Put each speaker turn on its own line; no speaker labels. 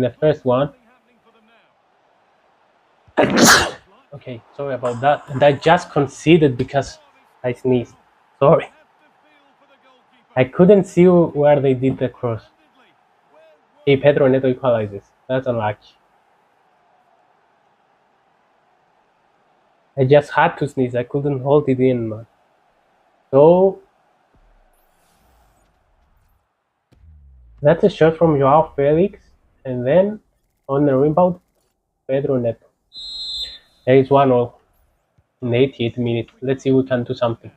the first one. Okay, sorry about that. And I just conceded because I sneezed. Sorry. I couldn't see where they did the cross. Hey, Pedro Neto equalizes. That's unlucky. I just had to sneeze. I couldn't hold it in, man. So that's a shot from Joao Felix, and then on the rebound, Pedro Neto. There is 1-0 in the 88th minute. Let's see if we can do something.